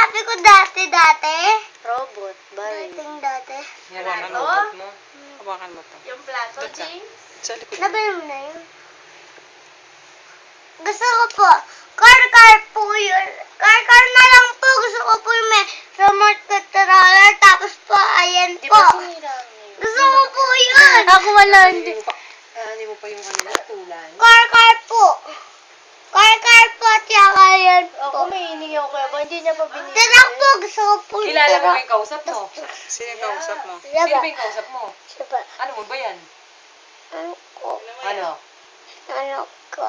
sabi ko dati? Robot, Barry. Dati. Hawakan mo robot mo. Hawakan mo to. Yung plato, Doon ka. James? Sa likod mo. Nabili mo na yun? Gusto ko po. Car po yun. Car na lang po. Gusto ko po yung may remote controller. Tapos po, ayan Di po. ba sinira niyo? Gusto ko po yun. Ako wala, hindi. Hindi mo pa yung ano na tulan. Car po. Car po. Tsaka yan Ako po. may hiningi ako kuya ba? Hindi niya pa binili. Tarak po. Gusto ko po yung Kilala mo ba tarak. yung kausap mo? Sino yung kausap mo? Diba? Sino ba yung kausap mo? Diba? Ano mo ba yan? Ano ko? Ano? Ano ko?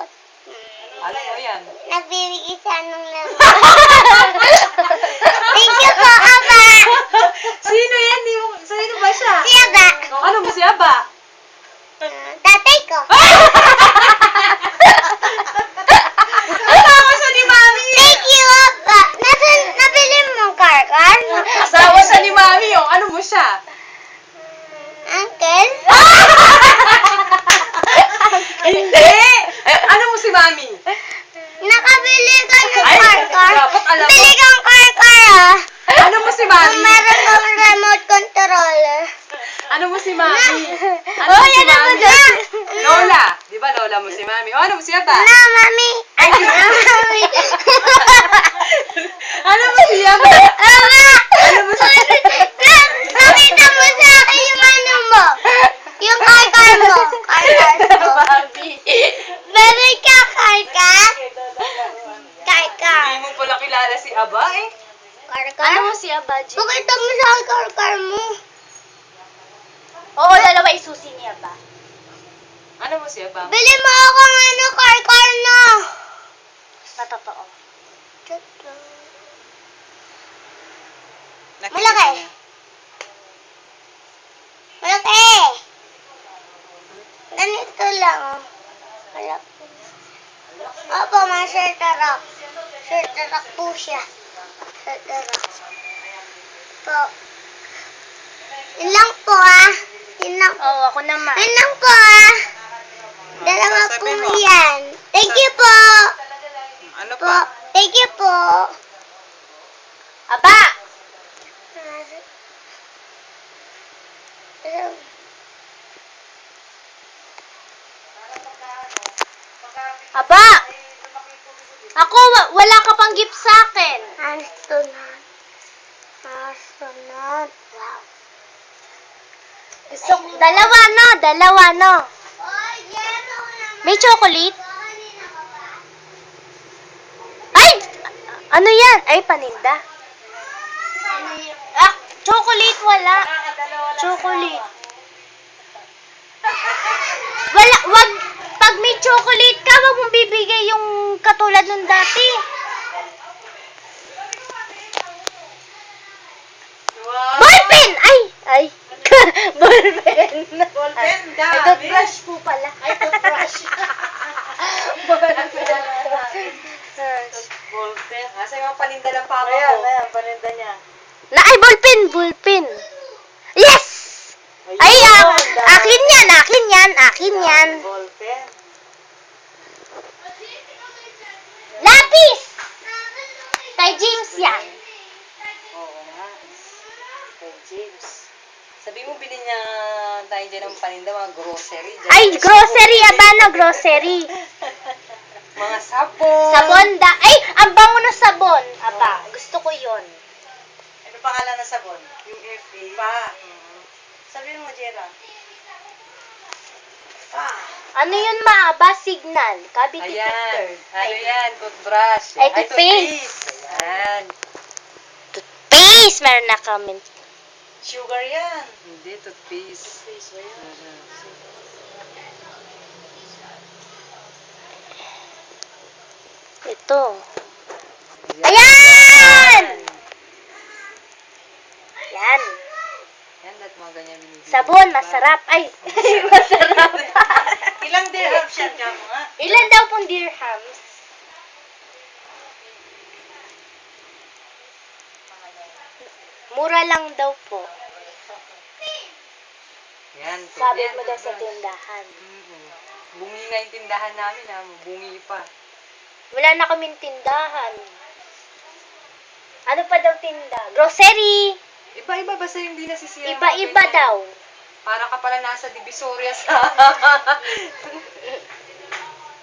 Ano mo yan? Nabili isa nung naman. Thank you po, Aba. Sino yan? Sino ba siya? Si Aba. Ano mo siya ba? Tatay ko. Asawa siya ni Mami! Thank you, Aba. Nabili mo car? Asawa siya ni Mami, oh. Ano mo siya? Uncle? Hindi! Ano mo si Mami? Nakabili ka ng Ay, car? dapat alam mo. Bili kang car, ah. Ano mo si Mami? Meron kang remote controller. Ano mo si Mami? Ano Oh, mo si yan ang Mami? maganda. Lola! Di ba Lola mo si Mami? O, ano mo siya ba? Na, mami. Ay, na, mami. Ano mo siya ba? Aba! Ano mo siya? Nakita mo sa akin yung ano mo. Yung car mo. Car mo. Mami! Bebe ka, car? Car. Hindi mo pala kilala si Aba eh. Ano mo siya ba, James? Pakita mo sa akin car mo. Oo, dalawa isusi niya ba? Ano mo siya ba? Bili mo ako ng ano, car na. Na totoo. Malaki. Malaki. Ganito lang. Malaki. Opo, mga shirt tarak. Shirt tarak po siya. Shirt tarak. Po. Yun lang po, ah. Yun lang po. Oo, ako naman. Yun lang po, ah. Dalawa po Sasabihin mo. yan. Thank you po. Ano Po. pa? Thank you po. Aba! Aba! Ako, wala ka pang gift sa akin. Astronaut. Astronaut. Wow. Gusto, dalawa no. May chocolate? Ay! Ano yan? Ay, paninda. Ah, chocolate wala. Chocolate. Wag, pag may chocolate ka, wag mong bibigay yung katulad nung dati. Ballpen! Ay! Ballpen! Ballpen, Ay, dami. toothbrush po pala. Ay, toothbrush. Ballpen. Ballpen. Asa yung paninda ng papa Ayan, ko? ayan, paninda niya. Ay, ballpen! Yes! Ay, akin yan. Ballpen. Lapis! Kay James yan. Oo nga. Kay James. Sabi mo, bilhin niya tayo dyan ng paninda, mga grocery. Dyan Ay, sa grocery, shop. abano, grocery. Mga sabon. Sabon da. Ay, ang bango ng sabon. Aba, gusto ko yon. Ano pangalan ng sabon? Yung FA. Pa. Sabihin mo, Jera. Pa. Ano yun, maaba? Signal. Cavity Ayan. filter. Ano yan? Toothbrush. Ay, toothpaste. Ayan. Toothpaste. Meron na kami. Sugar yan. Hindi, toothpaste. Toothpaste ba yan? Ito. Ayan! Yan. Yan, lahat mga ganyan binibili. Sabon, masarap. Ay, masarap. Ilang dirham siya ka mga? Ilan daw pong dirhams? Mura lang daw po. Yan. Sabi yan, mo daw sa toothbrush. tindahan. Bungi nga yung tindahan namin ha. Bungi pa. Wala na kaming tindahan. Ano pa daw tinda? Grocery. Iba-iba, basta yung hindi nasisira. yung mga Iba-iba ganyan. daw. Para ka pala nasa Divisoria sa...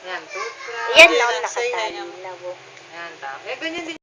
Yan, toothbrush. Yan, no, nakatali na. Yan, ta. Eh, ganyan din